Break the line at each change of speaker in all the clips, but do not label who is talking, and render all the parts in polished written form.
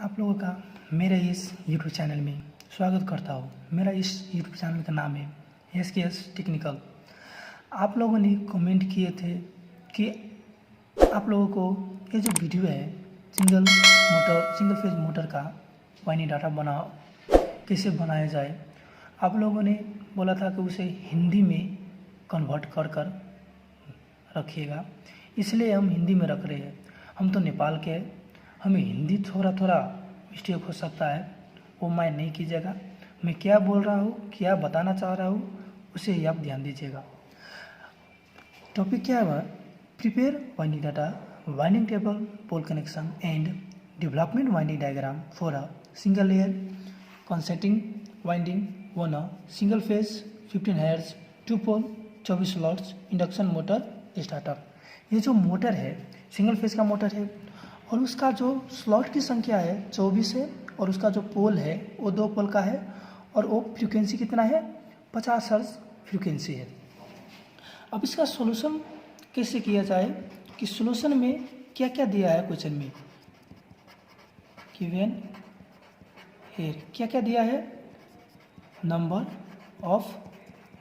आप लोगों का मेरे इस YouTube चैनल में स्वागत करता हूँ। मेरा इस YouTube चैनल का नाम है SKS टेक्निकल। आप लोगों ने कमेंट किए थे कि आप लोगों को ये जो वीडियो है सिंगल फेज मोटर का वाइंडिंग डाटा कैसे बनाया जाए, आप लोगों ने बोला था कि उसे हिंदी में कन्वर्ट कर रखिएगा, इसलिए हम हिंदी में रख रहे हैं। हम तो नेपाल के, हमें हिंदी थोड़ा मिस्टेक हो सकता है, वो माइंड नहीं कीजिएगा। मैं क्या बोल रहा हूँ, क्या बताना चाह रहा हूँ, उसे ही आप ध्यान दीजिएगा। टॉपिक क्या है? Prepare winding data, winding table, pole connection and development winding diagram for a single layer concentric winding one a single phase 15 hertz 2 pole 24 slots induction motor starter. ये जो मोटर है सिंगल फेज का motor है और उसका जो slot की संख्या है 24 है और उसका जो पोल है वो 2 पोल का है और वो फ्रीक्वेंसी कितना है 50 हर्ट्ज फ्रीक्वेंसी है। अब इसका सॉल्यूशन कैसे किया जाए कि सॉल्यूशन में क्या क्या दिया है क्वेश्चन में, गिवन हियर क्या क्या दिया है, नंबर ऑफ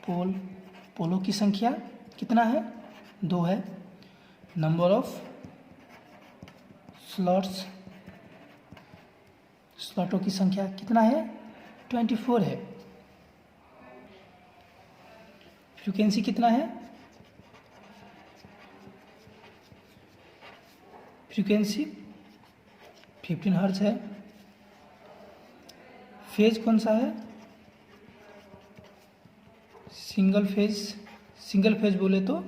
पोलों की संख्या कितना है 2 है, नंबर ऑफ स्लॉटों की संख्या कितना है 24 है, फ्रीक्वेंसी कितना है, फ्रीक्वेंसी 15 हर्ट्ज है, फेज कौन सा है सिंगल फेज बोले तो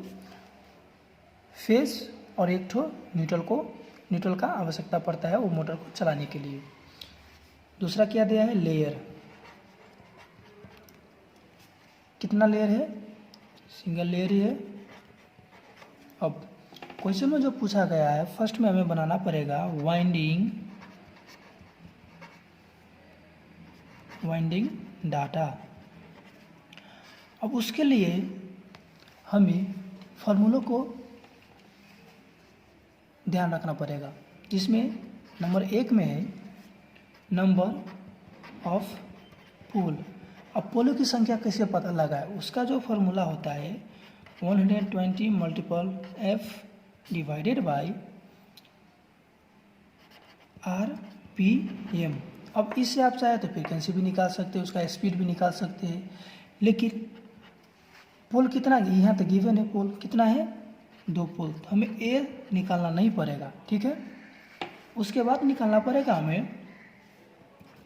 फेज और एक ठो न्यूट्रल का आवश्यकता पड़ता है वो मोटर को चलाने के लिए। दूसरा क्या दिया है, लेयर, कितना लेयर है, सिंगल लेयर ही है। अब क्वेश्चन में जो पूछा गया है फर्स्ट में हमें बनाना पड़ेगा वाइंडिंग डाटा। अब उसके लिए हमें फार्मूलों को ध्यान रखना पड़ेगा, जिसमें नंबर 1 में है नंबर ऑफ पोल। अब पोलों की संख्या कैसे पता लगाए, उसका जो फार्मूला होता है 120 multiple F divided by RPM। अब इससे आप चाहे तो फ्रीक्वेंसी भी निकाल सकते हैं, उसका स्पीड भी निकाल सकते हैं, लेकिन पोल कितना यहाँ तक गिवन है, पोल कितना है 2 पोल, तो हमें A निकालना नहीं पड़ेगा, ठीक है। उसके बाद निकालना पड़ेगा हमें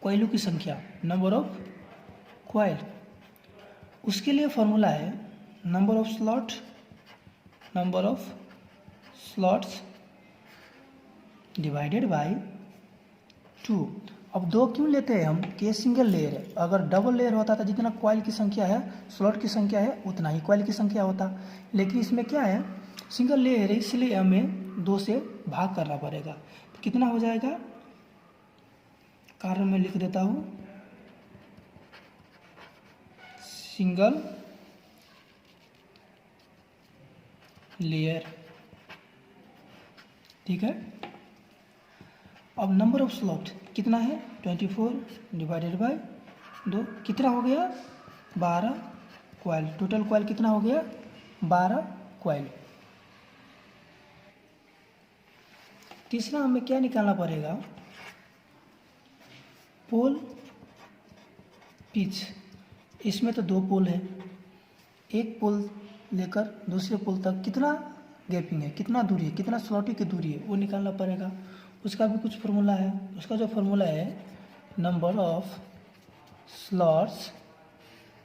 कॉइलों की संख्या, नंबर ऑफ कॉइल। उसके लिए फॉर्मूला है number of slots divided bye 2। अब 2 क्यों लेते हैं हम कि सिंगल लेयर है, अगर डबल लेयर होता था जितना कॉइल की संख्या है स्लॉट की संख्या है उतना ही कॉइल की संख्या होता, लेकिन इसमें क्या है सिंगल लेयर है, इसलिए हमें 2 से भाग करना पड़ेगा। तो कितना हो जाएगा, कारण में लिख देता हूँ, सिंगल लेयर, ठीक है। अब नंबर ऑफ स्लॉट कितना है 24 डिवाइडेड बाय 2, कितना हो गया 12 कॉइल, टोटल कॉइल कितना हो गया 12 कॉइल। तीसरा हमें क्या निकालना पड़ेगा, पोल पिच। इसमें तो 2 पोल है, एक पोल लेकर दूसरे पोल तक कितना गैपिंग है, कितना दूरी है, कितना स्लॉटी की दूरी है, वो निकालना पड़ेगा। उसका भी कुछ फार्मूला है, उसका जो फार्मूला है number of slots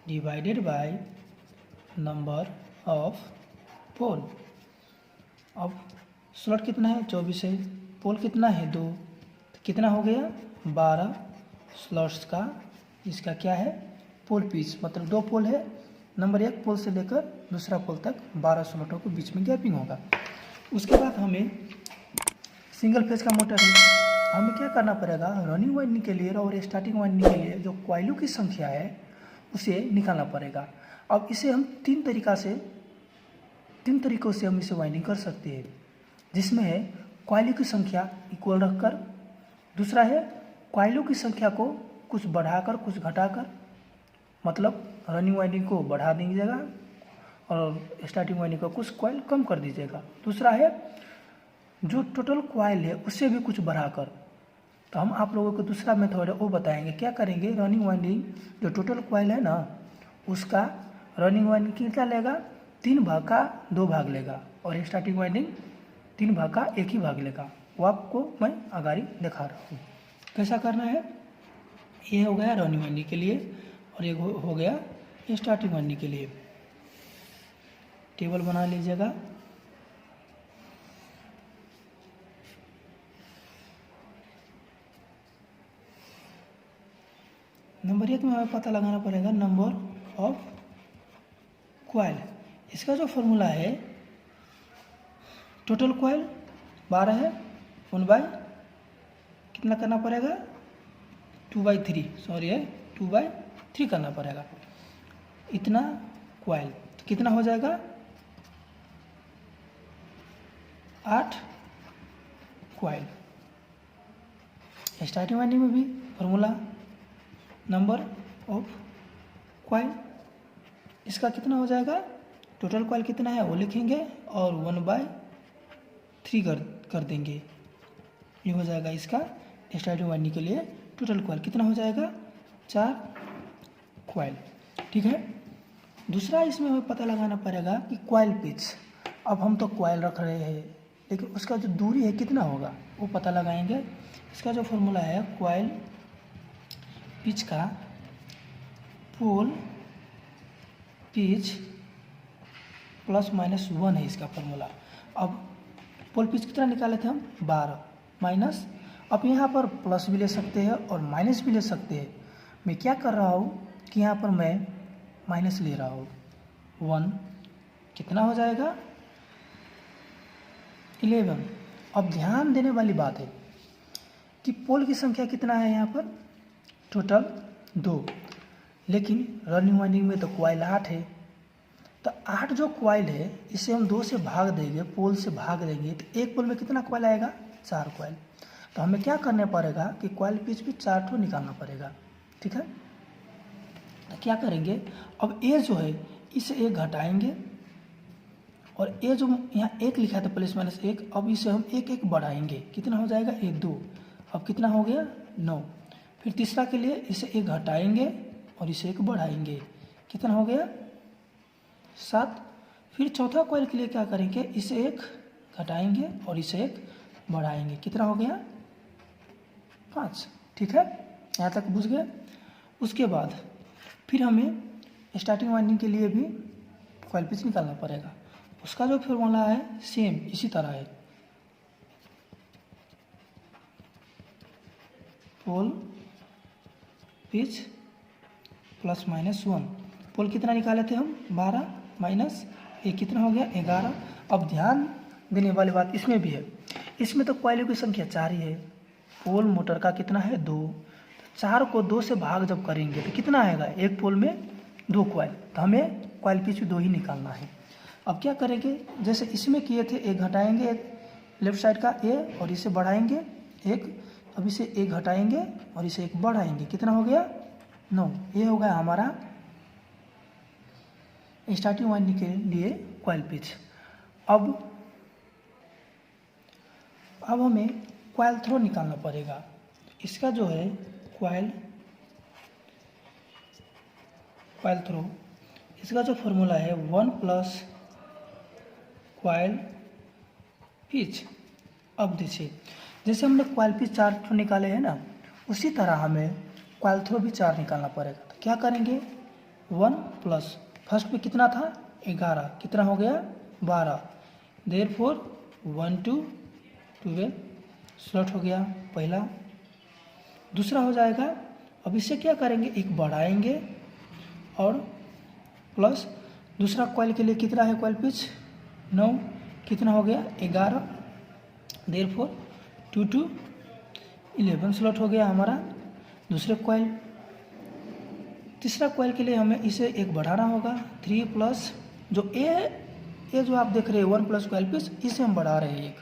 divided by number of pole. अब स्लॉट कितना है 24 है, पोल कितना है 2, तो कितना हो गया 12 स्लॉट्स का, इसका क्या है पोल पिच, मतलब 2 पोल है, नंबर 1 पोल से लेकर दूसरा पोल तक 12 स्लॉटों के बीच में गैपिंग होगा। उसके बाद हमें सिंगल फेज का मोटर है, हमें क्या करना पड़ेगा, रनिंग वाइंडिंग के लिए और स्टार्टिंग वाइंडिंग के लिए जो कॉइलों की संख्या है उसे निकालना पड़ेगा। अब इसे हम 3 तरीकों से हम इसे वाइंडिंग कर सकते हैं, जिसमें है कॉइलों की संख्या इक्वल रखकर, दूसरा है कॉइलों की संख्या को कुछ बढ़ाकर कुछ घटाकर, मतलब रनिंग वाइंडिंग को बढ़ा दीजिएगा और स्टार्टिंग वाइंडिंग को कुछ कॉइल कम कर दीजिएगा। दूसरा है जो टोटल कॉइल है उससे भी कुछ बढ़ाकर। तो हम आप लोगों को दूसरा मेथड है वो बताएंगे। क्या करेंगे, रनिंग वाइंडिंग जो टोटल कॉइल है ना उसका रनिंग वाइंडिंग कितना लेगा, 3 भाग का 2 भाग लेगा और स्टार्टिंग वाइंडिंग 3 भाग का 1 ही भाग लेगा। वो आपको मैं आगारी दिखा रहा हूँ कैसा करना है। ये हो गया रनिंग वाइंडिंग के लिए और ये हो गया स्टार्टिंग वाइंडिंग के लिए। टेबल बना लीजिएगा। नंबर 1 में हमें पता लगाना पड़ेगा नंबर ऑफ कॉइल। इसका जो फॉर्मूला है, टोटल कॉइल 12 है, 1 बाय कितना करना पड़ेगा, 2/3, सॉरी है 2/3 करना पड़ेगा। इतना कॉइल तो कितना हो जाएगा, 8 कॉइल। स्टार्टिंग वाइंडिंग में भी फॉर्मूला नंबर ऑफ कॉइल, इसका कितना हो जाएगा, टोटल कॉइल कितना है वो लिखेंगे और 1/3 कर देंगे। ये हो जाएगा इसका स्टार्टिंग वाइंडिंग के लिए टोटल कॉइल कितना हो जाएगा, 4 कॉइल। ठीक है। दूसरा इसमें हमें पता लगाना पड़ेगा कि कॉइल पिच। अब हम तो कॉइल रख रहे हैं लेकिन उसका जो दूरी है कितना होगा वो पता लगाएंगे। इसका जो फॉर्मूला है कॉइल पिच का, पोल पिच +-1 है इसका फॉर्मूला। अब पोल पिच कितना निकाले थे हम, 12 माइनस, अब यहाँ पर प्लस भी ले सकते हैं और माइनस भी ले सकते हैं। मैं क्या कर रहा हूँ कि यहाँ पर मैं माइनस ले रहा हूँ, 1 कितना हो जाएगा, 11। अब ध्यान देने वाली बात है कि पोल की संख्या कितना है यहाँ पर, टोटल 2, लेकिन रनिंग वाइंडिंग में तो कॉइल 8 है। तो 8 जो कॉइल है इसे हम 2 से भाग देंगे, पोल से भाग देंगे तो एक पोल में कितना कॉइल आएगा, 4 कॉइल। तो हमें क्या करना पड़ेगा कि कॉइल पिच भी 4 ठो निकालना पड़ेगा। ठीक है। तो क्या करेंगे, अब ए जो है इसे 1 घटाएंगे और ए जो यहाँ 1 लिखा था +-1, अब इसे हम 1 बढ़ाएंगे, कितना हो जाएगा, 1 2, अब कितना हो गया, 9। फिर तीसरा के लिए इसे 1 घटाएंगे और इसे 1 बढ़ाएंगे, कितना हो गया, 7। फिर चौथा कॉइल के लिए क्या करेंगे, इसे 1 घटाएंगे और इसे 1 बढ़ाएंगे, कितना हो गया, 5। ठीक है, यहाँ तक बुझ गए। उसके बाद फिर हमें स्टार्टिंग वाइंडिंग के लिए भी कॉइल पिच निकालना पड़ेगा। उसका जो फॉर्मूला है सेम इसी तरह है, पोल पिच +-1। पोल कितना निकाले थे हम, 12 माइनस 1 कितना हो गया, 11। अब ध्यान देने वाली बात इसमें भी है, इसमें तो कॉइलों की संख्या 4 ही है, पोल मोटर का कितना है, 2। 4 को 2 से भाग जब करेंगे तो कितना आएगा, एक पोल में 2 कॉइल, तो हमें कॉइल पिच भी 2 ही निकालना है। अब क्या करेंगे, जैसे इसमें किए थे 1 घटाएंगे लेफ्ट साइड का ए और इसे बढ़ाएंगे 1, अब इसे 1 घटाएंगे और इसे 1 बढ़ाएंगे, कितना हो गया, 9। ये हो गया हमारा स्टार्टिंग वाइंडिंग के लिए कॉइल पिच। अब हमें कॉइल थ्रो निकालना पड़ेगा। इसका जो है कॉइल थ्रो, इसका जो फॉर्मूला है 1+ कॉइल पिच। अब देखिए, जैसे हमने कॉइल पिच 4 ठो निकाले हैं ना, उसी तरह हमें कॉइल थ्रो भी 4 निकालना पड़ेगा। तो क्या करेंगे, 1+ फर्स्ट में कितना था, 11, कितना हो गया, 12। देयरफॉर 1 to 12 स्लॉट हो गया पहला। दूसरा हो जाएगा, अब इससे क्या करेंगे, 1 बढ़ाएंगे और प्लस दूसरा कॉइल के लिए कितना है कॉइल पिच, 9, कितना हो गया, 11। देयरफॉर 2 to 11 स्लॉट हो गया हमारा दूसरे कॉइल। तीसरा कॉइल के लिए हमें इसे 1 बढ़ाना होगा, 3+ जो ए जो आप देख रहे हैं 1+ कॉइल पिच, इसे हम बढ़ा रहे हैं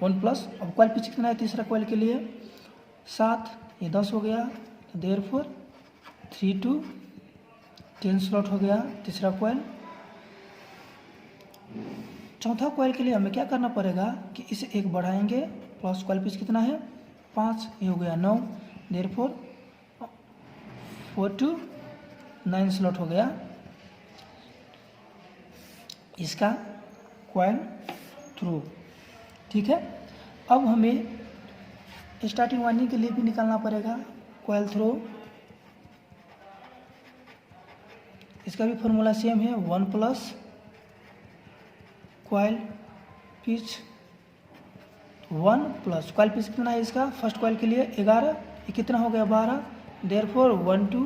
1+। अब कॉइल पिच कितना है तीसरा कॉइल के लिए, 7, ये 10 हो गया, तो देयरफॉर 3 to 10 स्लॉट हो गया तीसरा कॉइल। चौथा कॉइल के लिए हमें क्या करना पड़ेगा कि इसे एक बढ़ाएंगे, प्लस कॉइल पीस कितना है 5, ये हो गया 9, देयरफॉर 4 to 9 स्लॉट हो गया इसका कॉइल थ्रू। ठीक है, अब हमें स्टार्टिंग वाइंडिंग के लिए भी निकालना पड़ेगा कॉइल थ्रू। इसका भी फॉर्मूला सेम है, 1 plus coil pitch 1 plus coil pitch कितना है इसका फर्स्ट कॉइल के लिए 11, ये कितना हो गया 12, देयरफॉर 1 to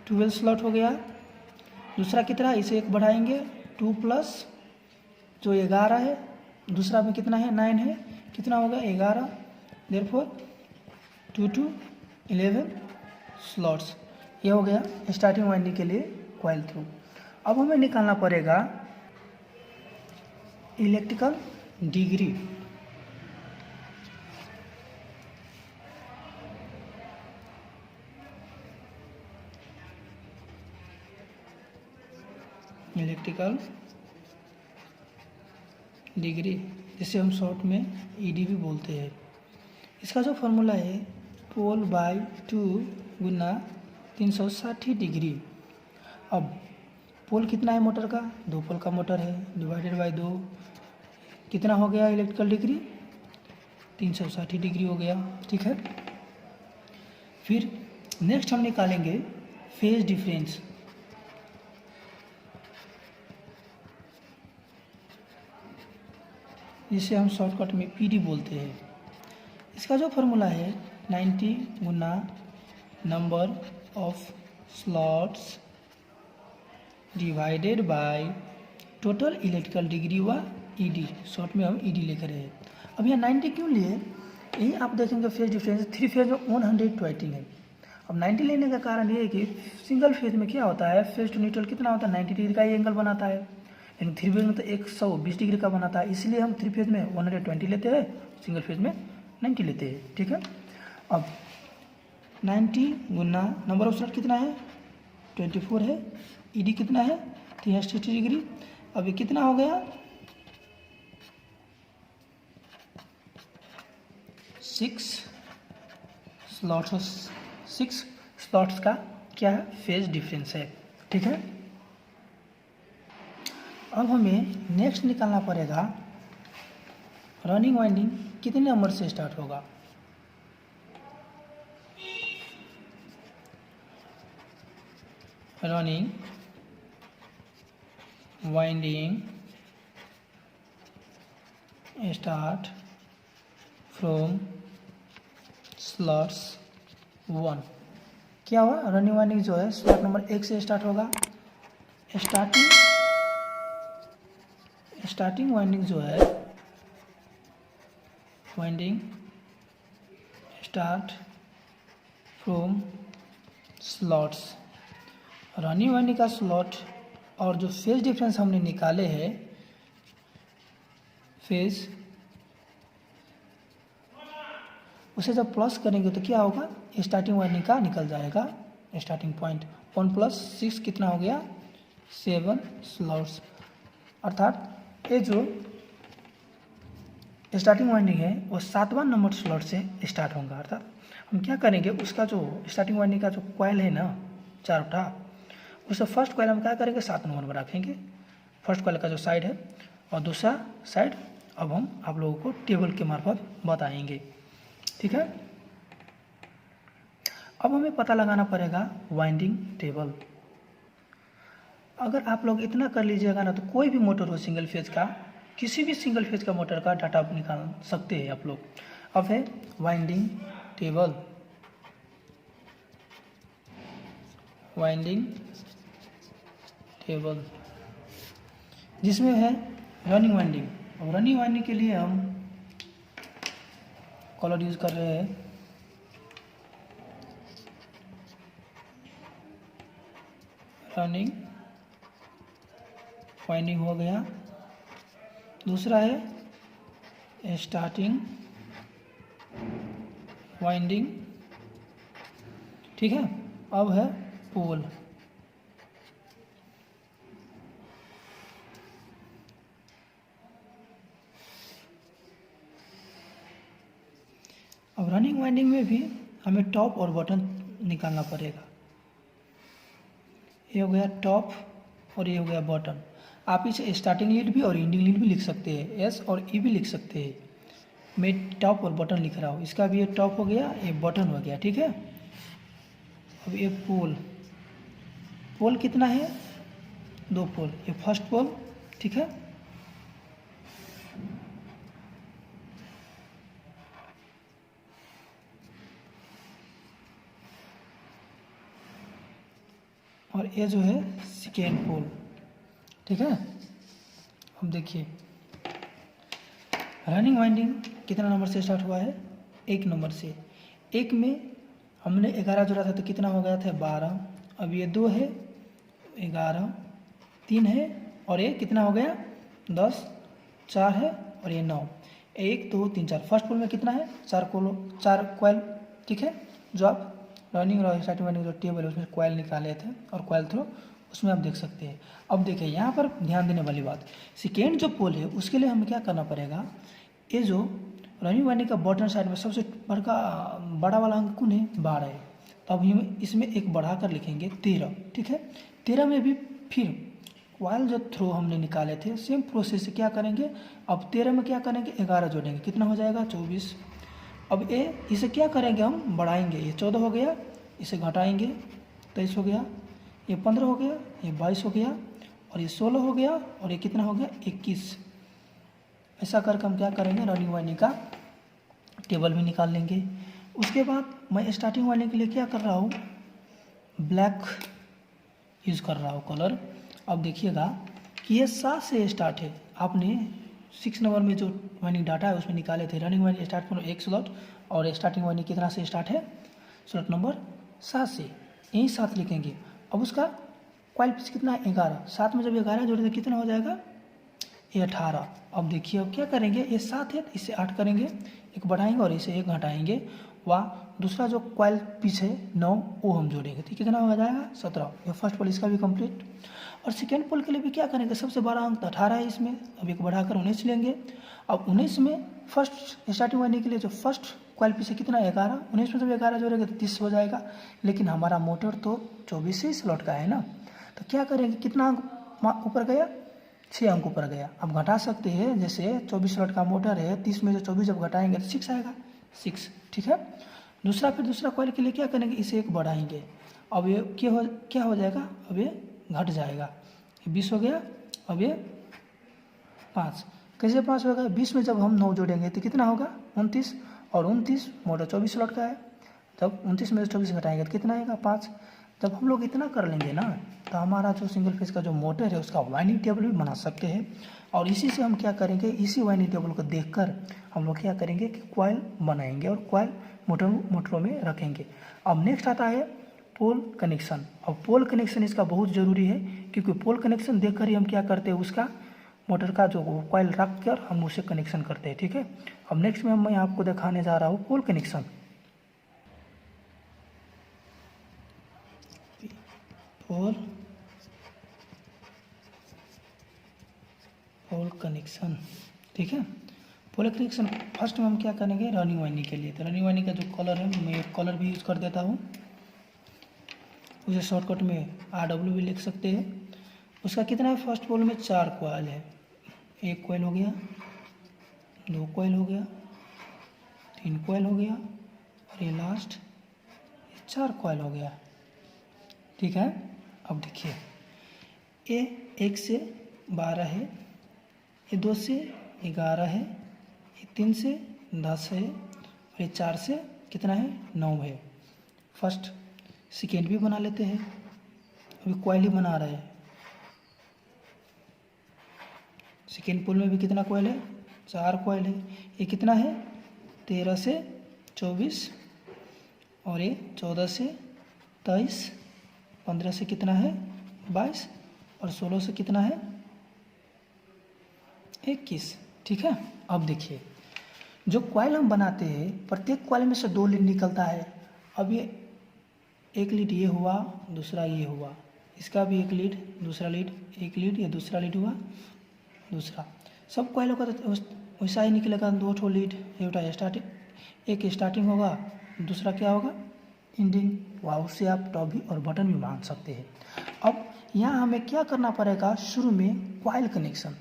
12 स्लॉट हो गया। दूसरा कितना है, इसे एक बढ़ाएंगे 2 प्लस जो 11 है, दूसरा में कितना है 9 है, कितना होगा 11, देयरफॉर 2 to 11 स्लॉट्स। ये हो गया स्टार्टिंग वाइंडिंग के लिए कॉइल थ्रू। अब हमें निकालना पड़ेगा इलेक्ट्रिकल डिग्री। इलेक्ट्रिकल डिग्री जिसे हम शॉर्ट में ईडी भी बोलते हैं। इसका जो फॉर्मूला है पोल बाय 2 गुना 360 डिग्री। अब पोल कितना है मोटर का, 2 पोल का मोटर है, डिवाइडेड बाय 2 कितना हो गया इलेक्ट्रिकल डिग्री 360 डिग्री हो गया। ठीक है, फिर नेक्स्ट हम निकालेंगे फेज डिफरेंस। जिसे हम शॉर्टकट में पीडी बोलते हैं। इसका जो फॉर्मूला है 90 गुना number of slots divided by total electrical degree व ईडी, शॉर्ट में हम ईडी लेकर हैं। अब यहाँ 90 क्यों लिए, यही आप देखेंगे फेज डिफरेंस 3 फेज में 120 है। अब 90 लेने का कारण ये है कि सिंगल फेज में क्या होता है, फेज टू न्यूट्रल कितना होता है 90 डिग्री का एंगल बनाता है, लेकिन 3 फेज में तो 120 डिग्री का बनाता है, इसलिए हम 3 फेज में 120 लेते हैं, सिंगल फेज में 90 लेते हैं। ठीक है, अब 90 गुना नंबर ऑफ स्लॉट कितना है 24 है, ईडी कितना है 360 डिग्री। अब ये कितना हो गया 6 स्लॉट्स का क्या है फेज डिफरेंस है। ठीक है, अब हमें नेक्स्ट निकालना पड़ेगा रनिंग वाइंडिंग कितने नंबर से स्टार्ट होगा। Running winding start from slots 1। क्या हुआ, रनिंग वाइंडिंग जो है स्लॉट नंबर 1 से स्टार्ट होगा। स्टार्टिंग वाइंडिंग जो है winding start from slots, running winding का स्लॉट और जो फेज डिफरेंस हमने निकाले हैं फेज, उसे जब प्लस करेंगे तो क्या होगा स्टार्टिंग वाइंडिंग का निकल जाएगा स्टार्टिंग पॉइंट। 1 + 6 कितना हो गया 7 स्लॉट्स, अर्थात ये जो स्टार्टिंग वाइंडिंग है वो 7वां नंबर स्लॉट से स्टार्ट होगा। अर्थात हम क्या करेंगे, उसका जो स्टार्टिंग वाइंडिंग का जो कॉइल है ना 4ठा, उसे फर्स्ट कॉइल हम क्या करेंगे 7 नंबर में रखेंगे, फर्स्ट कॉइल का जो साइड है, और दूसरा साइड अब हम आप लोगों को टेबल के मार्फत बताएंगे। ठीक है, अब हमें पता लगाना पड़ेगा वाइंडिंग टेबल। अगर आप लोग इतना कर लीजिएगा ना तो कोई भी मोटर हो सिंगल फेज का, किसी भी सिंगल फेज का मोटर का डाटा आप निकाल सकते हैं आप लोग। अब है वाइंडिंग टेबल, वाइंडिंग टेबल जिसमें है रनिंग वाइंडिंग। अब रनिंग वाइंडिंग के लिए हम कलर यूज कर रहे हैं रनिंग वाइंडिंग हो गया। दूसरा है स्टार्टिंग वाइंडिंग, ठीक है। अब है पोल, अब रनिंग वाइंडिंग में भी हमें टॉप और बॉटम निकालना पड़ेगा। ये हो गया टॉप और ये हो गया बॉटम। आप इसे स्टार्टिंग लीड भी और एंडिंग लीड भी लिख सकते हैं, एस और ई भी लिख सकते हैं। मैं टॉप और बॉटम लिख रहा हूँ, इसका भी ये टॉप हो गया, ये बॉटम हो गया, ठीक है। अब ये पोल, पोल कितना है, 2 पोल, ये फर्स्ट पोल, ठीक है। और ये जो है सेकेंड पोल, ठीक है। अब देखिए रनिंग वाइंडिंग कितना नंबर से स्टार्ट हुआ है, 1 नंबर से। 1 में हमने 11 जोड़ा था तो कितना हो गया था, 12। अब ये 2 है, 11, 3 है और ये कितना हो गया, 10, 4 है और ये 9, 1 2 3 4। फर्स्ट पोल में कितना है, 4 कॉइल, ठीक है। जो आप रनिंग और स्टार्टिंग वाइंडिंग जो टेबल है उसमें कॉइल निकाले थे और कॉइल थ्रो उसमें आप देख सकते हैं। अब देखिए यहाँ पर ध्यान देने वाली बात, सेकेंड जो पोल है उसके लिए हमें क्या करना पड़ेगा, ये जो रनिंग वाइंडिंग का बॉटम साइड में सबसे बड़ा वाला अंक कौन है, 12 है। तो अब हम इसमें एक बढ़ा कर लिखेंगे 13, ठीक है। 13 में भी फिर कॉइल जो थ्रो हमने निकाले थे सेम प्रोसेस से क्या करेंगे, अब 13 में क्या करेंगे, 11 जोड़ेंगे, कितना हो जाएगा, 24। अब इसे क्या करेंगे, हम बढ़ाएंगे, ये 14 हो गया, इसे घटाएंगे 23 हो गया, ये 15 हो गया, ये 22 हो गया और ये 16 हो गया और ये कितना हो गया, 21। ऐसा करके हम क्या करेंगे, रनिंग वाइंडिंग का टेबल भी निकाल लेंगे। उसके बाद मैं स्टार्टिंग वाइंडिंग के लिए क्या कर रहा हूँ, ब्लैक यूज़ कर रहा हूँ कलर। अब देखिएगा कि ये 7 से स्टार्ट है, आपने 6 नंबर में जो वाइंडिंग डाटा है उसमें निकाले थे। रनिंग वाइंडिंग स्टार्ट करो 1 स्लॉट और स्टार्टिंग वाइंडिंग कितना से स्टार्ट है, स्लॉट नंबर 7 से, यही 7 लिखेंगे। अब उसका कॉइल पीस कितना है, 11, 7 में जब 11 जोड़े तो कितना हो जाएगा, ये 18। अब देखिए अब क्या करेंगे, ये 7 है इससे 8 करेंगे, एक बढ़ाएंगे और इसे 1 घटाएंगे, वह दूसरा जो कॉइल पीस है 9 वो हम जोड़ेंगे, तो कितना हो जाएगा, 17। ये फर्स्ट पोल इसका भी कंप्लीट। और सेकेंड पोल के लिए भी क्या करेंगे, सबसे बड़ा अंक 18 है इसमें, अब एक बढ़ाकर 19 लेंगे। अब 19 में फर्स्ट स्टार्टिंग वाइंडिंग के लिए जो फर्स्ट कॉइल पीस है कितना, 11, 19 में जब 11 जोड़ेंगे तो 30 हो जाएगा। लेकिन हमारा मोटर तो 24 से स्लॉट का है ना, तो क्या करेंगे, कितना अंक ऊपर गया, 6 अंक ऊपर गया। अब घटा सकते हैं, जैसे 24 स्लॉट का मोटर है, 30 में से 24 जब घटाएंगे तो 6 आएगा, 6, ठीक है। दूसरा कॉइल के लिए क्या करेंगे, इसे 1 बढ़ाएंगे, अब ये क्या हो जाएगा, अब ये घट जाएगा, 20 हो गया। अब ये 5, कैसे 5 होगा, 20 में जब हम 9 जोड़ेंगे तो कितना होगा, 29, और 29 मोटर 24 स्लॉट का है, जब 29 में से 24 घटाएंगे तो कितना आएगा, 5। जब हम लोग इतना कर लेंगे ना तो हमारा जो सिंगल फेज का जो मोटर है उसका वाइंडिंग टेबल भी बना सकते हैं। और इसी से हम क्या करेंगे, इसी वाइंडिंग टेबल को देखकर हम लोग क्या करेंगे कि कॉइल बनाएंगे और कॉइल मोटरों में रखेंगे। अब नेक्स्ट आता है पोल कनेक्शन। अब पोल कनेक्शन इसका बहुत ज़रूरी है, क्योंकि पोल कनेक्शन देखकर ही हम क्या करते हैं, उसका मोटर का जो कॉइल रख कर हम उसे कनेक्शन करते हैं, ठीक है। अब नेक्स्ट में मैं आपको दिखाने जा रहा हूँ पोल कनेक्शन। पोल कनेक्शन, ठीक है। पोल कनेक्शन फर्स्ट में हम क्या करेंगे, रनिंग वाइंडिंग के लिए, तो रनिंग वाइंडिंग का जो कलर है मैं एक कलर भी यूज़ कर देता हूँ, उसे शॉर्टकट में RW भी लिख सकते हैं। उसका कितना है, फर्स्ट पोल में 4 कॉइल है, 1 कॉइल हो गया, 2 कॉइल हो गया, 3 कॉइल हो गया और ये लास्ट 4 कॉइल हो गया, ठीक है। अब देखिए ये 1 से 12 है, ये 2 से 11 है, ये 3 से 10 है और ये 4 से कितना है, 9 है। फर्स्ट सेकेंड भी बना लेते हैं, अभी कॉइल ही बना रहे हैं। सेकेंड पोल में भी कितना कॉइल है, 4 कॉइल है, ये कितना है, 13 से 24 और ये 14 से 23, 15 से कितना है, 22 और 16 से कितना है, 21, ठीक है। अब देखिए जो कॉइल हम बनाते हैं प्रत्येक कॉइल में से 2 लीड निकलता है। अब ये एक लीड ये हुआ, दूसरा ये हुआ, इसका भी एक लीड, दूसरा लीड, एक लीड, ये दूसरा लीड हुआ, दूसरा। सब कॉइलों का तो वैसा ही निकलेगा, 2 ठो लीड, एक स्टार्टिंग, एक स्टार्टिंग होगा, दूसरा क्या होगा एंडिंग। वाह, उससे आप टॉप भी और बटन भी मान सकते हैं। अब यहाँ हमें क्या करना पड़ेगा, शुरू में कॉइल कनेक्शन।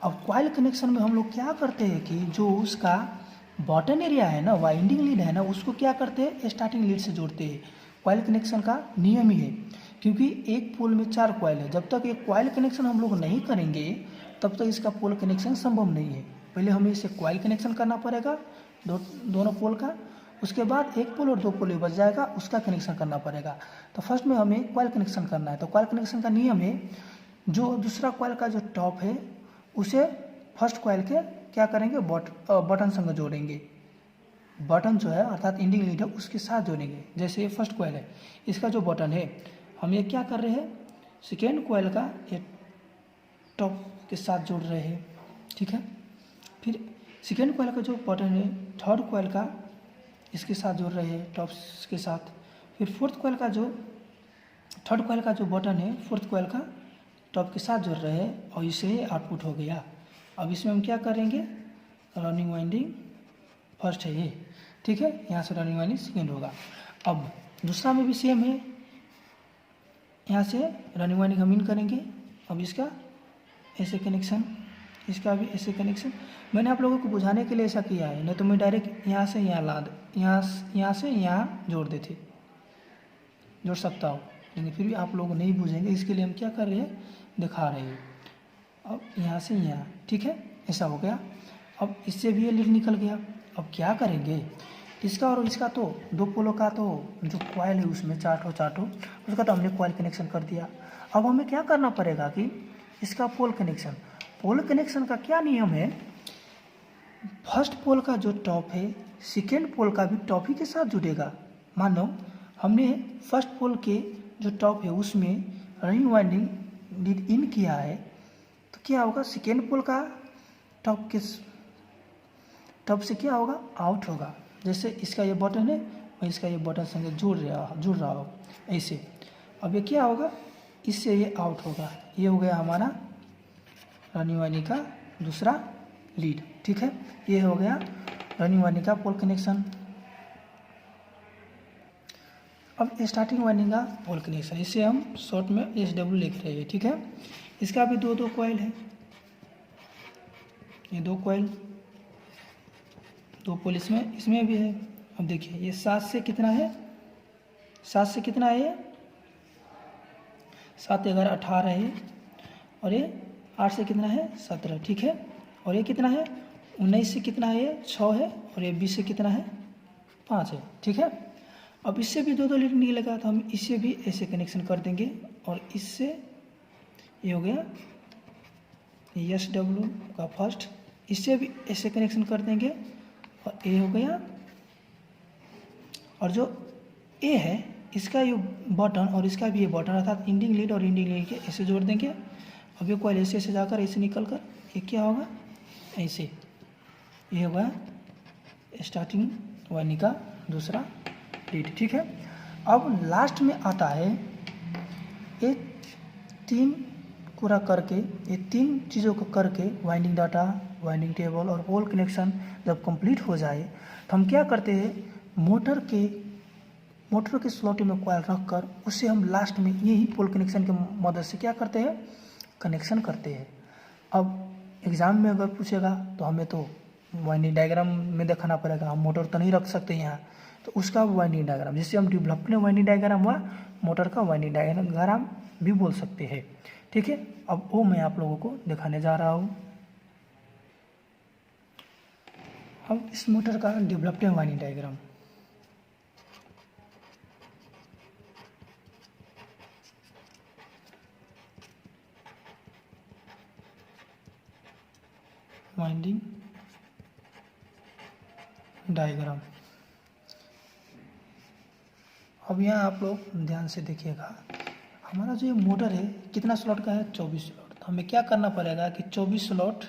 अब कॉइल कनेक्शन में हम लोग क्या करते हैं कि जो उसका बॉटम एरिया है ना, वाइंडिंग लीड है ना, उसको क्या करते हैं स्टार्टिंग लीड से जोड़ते हैं। कॉइल कनेक्शन का नियम ही है, क्योंकि एक पोल में 4 कॉइल है। जब तक एक कॉइल कनेक्शन हम लोग नहीं करेंगे तब तक इसका पोल कनेक्शन संभव नहीं है। पहले हमें इसे कॉइल कनेक्शन करना पड़ेगा दोनों पोल का, उसके बाद एक पोल और 2 पोल बच जाएगा, उसका कनेक्शन करना पड़ेगा। तो फर्स्ट में हमें कॉइल कनेक्शन करना है। तो कॉइल कनेक्शन का नियम है, जो दूसरा कॉइल का जो टॉप है उसे फर्स्ट कॉइल के क्या करेंगे, बटन संग जोड़ेंगे। बटन जो है अर्थात एंडिंग लीड है उसके साथ जोड़ेंगे। जैसे ये फर्स्ट कॉइल है, इसका जो बटन है हम ये क्या कर रहे हैं, सेकेंड कॉइल का ये टॉप के साथ जोड़ रहे हैं, ठीक है। फिर सेकेंड कॉइल का जो बटन है थर्ड कॉइल का इसके साथ जोड़ रहे हैं, टॉप के साथ। फिर फोर्थ कॉइल का जो थर्ड कॉइल का जो बटन है फोर्थ कॉइल का टॉप के साथ जोड़ रहे हैं, और इसे आउटपुट हो गया। अब इसमें हम क्या करेंगे, रनिंग वाइंडिंग फर्स्ट है ये, ठीक है, यहाँ से रनिंग वाइंडिंग सेकेंड होगा। अब दूसरा में भी सेम है, यहाँ से रनिंग वाइंडिंग हम इन करेंगे। अब इसका ऐसे कनेक्शन, इसका भी ऐसे कनेक्शन। मैंने आप लोगों को बुझाने के लिए ऐसा किया है, नहीं तो मैं डायरेक्ट यहाँ से यहाँ यहाँ से यहाँ जोड़ सकता हूँ, लेकिन फिर भी आप लोग नहीं बुझेंगे, इसके लिए हम क्या कर रहे हैं, दिखा रहे हैं। अब यहाँ से यहाँ, ठीक है, ऐसा हो गया। अब इससे भी ये लीड निकल गया। अब क्या करेंगे, इसका और इसका तो 2 पोलों का तो जो कॉइल है उसमें 4 ठो उसका तो हमने कॉइल कनेक्शन कर दिया। अब हमें क्या करना पड़ेगा कि इसका पोल कनेक्शन का क्या नियम है, फर्स्ट पोल का जो टॉप है सेकेंड पोल का भी टॉप ही के साथ जुड़ेगा। मान लो हमने फर्स्ट पोल के जो टॉप है उसमें रनिंग वाइंडिंग लीड इन किया है, तो क्या होगा, सेकेंड पोल का टॉप से क्या होगा, आउट होगा। जैसे इसका ये बटन है और इसका ये बटन संगे जुड़ रहा हो ऐसे। अब ये क्या होगा, इससे ये आउट होगा। ये हो गया हमारा रनिंग वाइंडिंग का दूसरा लीड, ठीक है। ये हो गया रनिंग वाइंडिंग का पोल कनेक्शन। अब स्टार्टिंग वाइंडिंग का पोल कनेक्शन, इसे हम शॉर्ट में SW लिख रहे हैं, ठीक है। इसका भी 2 कॉइल है, ये 2 कॉइल, 2 पोल इसमें भी है। अब देखिए ये 7 से कितना है, 7 से कितना है, ये 7 11 18 है, और ये 8 से कितना है 17, ठीक है। और ये कितना है 19 से कितना है, ये 6 है, और ये 20 से कितना है 5 है, ठीक है। अब इससे भी 2 लीड निकलेगा, तो हम इससे भी ऐसे कनेक्शन कर देंगे, और इससे ये हो गया SW का फर्स्ट, इससे भी ऐसे कनेक्शन कर देंगे, और ये हो गया। और जो ए है इसका ये बटन और इसका भी ये बटन अर्थात एंडिंग लीड और एंडिंग लीड के ऐसे जोड़ देंगे। अब ये कॉइल ऐसे जाकर ऐसे निकल कर ये क्या होगा, ऐसे ये होगा स्टार्टिंग वाइंडिंग का दूसरा लीड, ठीक है। अब लास्ट में आता है ये 3 पूरा करके, ये 3 चीज़ों को करके वाइंडिंग डाटा, वाइंडिंग टेबल और पोल कनेक्शन जब कंप्लीट हो जाए तो हम क्या करते हैं, मोटर के स्लॉट में कॉइल रख कर उससे हम लास्ट में यही पोल कनेक्शन की मदद से क्या करते हैं, कनेक्शन करते हैं। अब एग्ज़ाम में अगर पूछेगा तो हमें तो वाइंडिंग डायग्राम में दिखाना पड़ेगा, हम मोटर तो नहीं रख सकते यहाँ, तो उसका वाइंडिंग डायग्राम, जिससे हम डेवलपमेंट वाइंडिंग डायग्राम हुआ, मोटर का वाइंडिंग डायग्राम भी बोल सकते हैं, ठीक है। अब वो मैं आप लोगों को दिखाने जा रहा हूँ। अब इस मोटर का development winding diagram, winding diagram. अब यहाँ आप लोग ध्यान से देखिएगा, हमारा जो ये मोटर है कितना स्लॉट का है, 24 स्लॉट। तो हमें क्या करना पड़ेगा कि 24 स्लॉट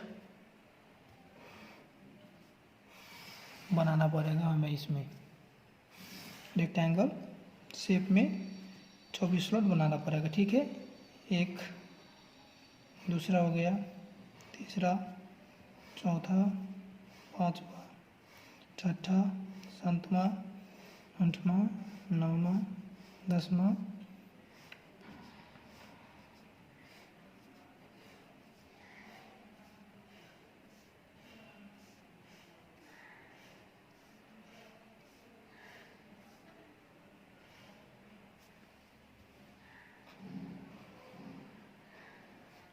बनाना पड़ेगा हमें इसमें रेक्टेंगल शेप में 24 स्लॉट बनाना पड़ेगा। ठीक है, एक, दूसरा हो गया, तीसरा, चौथा, पांचवा, छठा, सातवां, आठवां, नौवां, 10वां,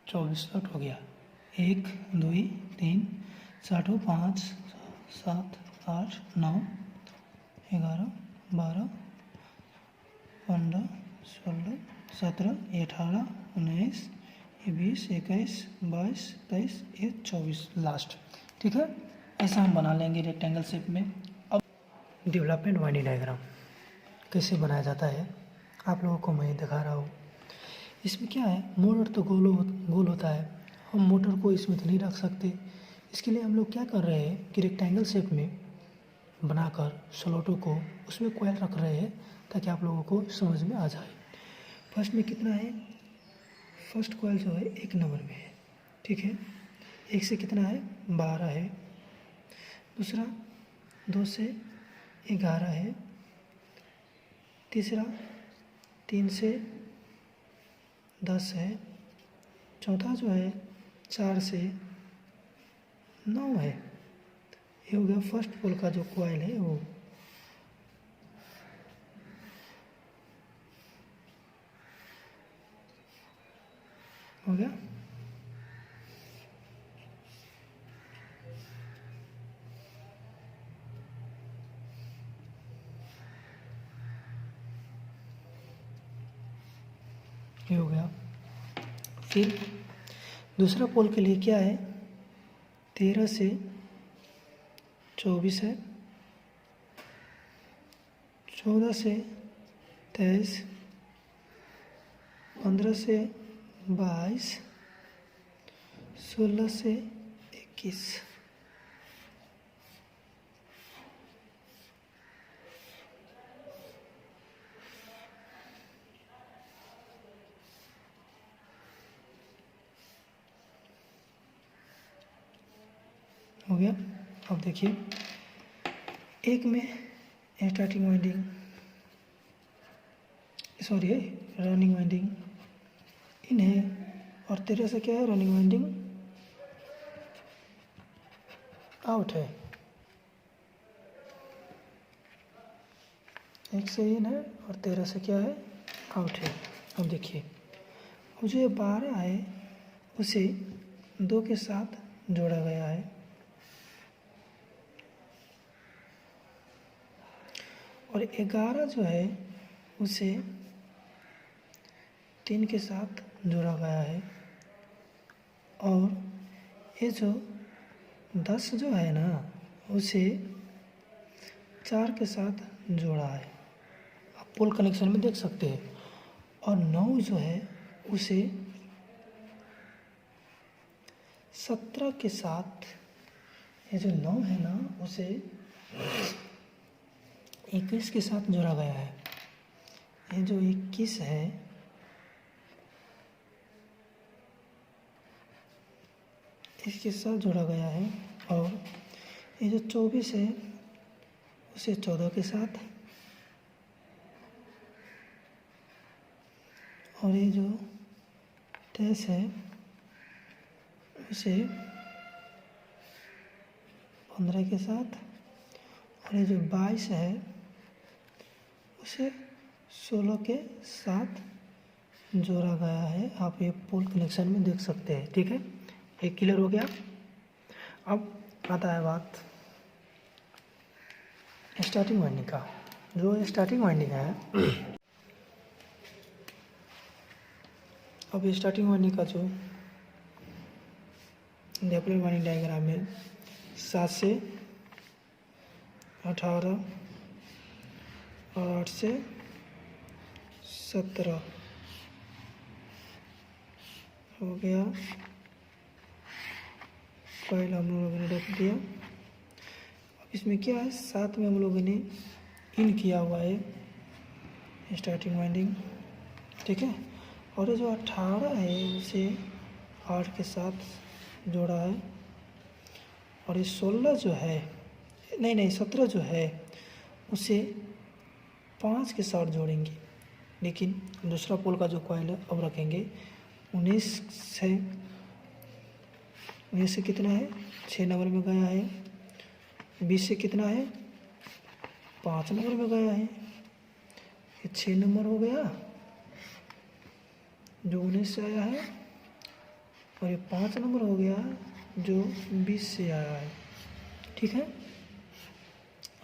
24 स्लॉट हो गया। 1 2 3 4 5 7 8 9 11 12 15 16 17 18 19 20 21 22 23 ये 24 लास्ट। ठीक है, ऐसा हम बना लेंगे रेक्टेंगल शेप में। अब डेवलपमेंट वाइंडिंग डायग्राम कैसे बनाया जाता है आप लोगों को मैं दिखा रहा हूँ। इसमें क्या है, मोटर तो गोल होता है, हम मोटर को इसमें तो नहीं रख सकते। इसके लिए हम लोग क्या कर रहे हैं कि रेक्टेंगल शेप में बनाकर स्लॉटों को उसमें कॉइल रख रहे हैं ताकि आप लोगों को समझ में आ जाए। फर्स्ट में कितना है, फर्स्ट कॉइल जो है 1 नंबर में है। ठीक है, 1 से कितना है, 12 है। दूसरा 2 से 11 है। तीसरा 3 से 10 है। चौथा जो है 4 से 9 है। ये हो गया फर्स्ट पोल का जो कॉइल है वो। हो गया। ये हो गया। फिर दूसरा पोल के लिए क्या है, 13 से 24 है। 14 से 23, 15 से 22, 16 से 21। हो गया। अब देखिए, एक में starting winding, sorry running winding in है, और 13 से क्या है, रनिंग वाइंडिंग आउट है। एक से इन है और 13 से क्या है, आउट है। अब देखिए, जो 12 है उसे 2 के साथ जोड़ा गया है, और 11 जो है उसे 3 के साथ जोड़ा गया है, और ये जो 10 जो है ना उसे 4 के साथ जोड़ा है, आप पोल कनेक्शन में देख सकते हैं। और 9 जो है उसे 17 के साथ, ये जो 9 है ना उसे 21 के साथ जोड़ा गया है। ये जो 21 है इसके साथ जोड़ा गया है, और ये जो 24 है उसे 14 के साथ, और ये जो 23 है उसे 15 के साथ, और ये जो 22 है उसे 16 के साथ जोड़ा गया है। आप ये पोल कनेक्शन में देख सकते हैं। ठीक है, एक क्लियर हो गया। अब आता है बात स्टार्टिंग वाइंडिंग का। जो स्टार्टिंग वाइंडिंग है, अब स्टार्टिंग वाइंडिंग का जो डेवलपमेंट वाइंडिंग डायग्राम में 7 से 18 और 8 से 17 हो गया। कॉइल हम लोगों ने रख दिया। अब इसमें क्या है, साथ में हम लोगों ने इन किया हुआ है स्टार्टिंग वाइंडिंग, ठीक है। और ये जो 18 है उसे 8 के साथ जोड़ा है, और ये 16 जो है, नहीं 17 जो है उसे 5 के साथ जोड़ेंगे। लेकिन दूसरा पोल का जो कॉइल है अब रखेंगे 19 से, 19 से कितना है 6 नंबर में गया है, 20 से कितना है 5 नंबर में गया है, ये 6 नंबर हो गया जो 19 से आया है, और ये 5 नंबर हो गया जो 20 से आया है, ठीक है।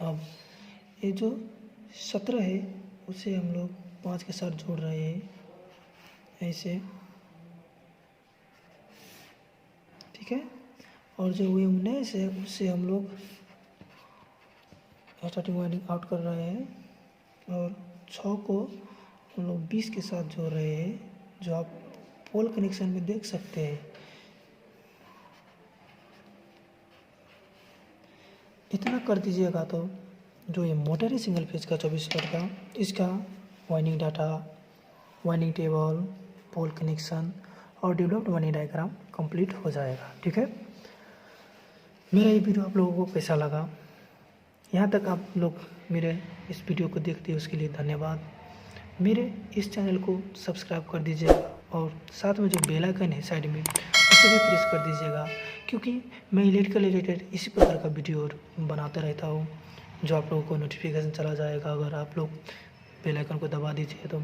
अब ये जो 17 है उसे हम लोग 5 के साथ जोड़ रहे हैं ऐसे, ठीक है। और जो 19 है उससे हम लोग स्टार्टिंग वाइंडिंग आउट कर रहे हैं, और 6 को हम लोग 20 के साथ जोड़ रहे हैं, जो आप पोल कनेक्शन में देख सकते हैं। इतना कर दीजिएगा तो जो ये मोटर है सिंगल फेज का 24 वोल्ट का, इसका winding data, winding table, pole connection और डेवलप्ड वाइंडिंग डायग्राम कंप्लीट हो जाएगा, ठीक है। मेरा ये वीडियो आप लोगों को कैसा लगा, यहाँ तक आप लोग मेरे इस वीडियो को देखते हैं उसके लिए धन्यवाद। मेरे इस चैनल को सब्सक्राइब कर दीजिएगा, और साथ में जो बेल आइकन है साइड में उसे भी प्रेस कर दीजिएगा, क्योंकि मैं इलेक्ट्रिकल रिलेटेड इसी प्रकार का वीडियो बनाता रहता हूँ, जो आप लोगों को नोटिफिकेशन चला जाएगा अगर आप लोग बेल आइकन को दबा दीजिए तो।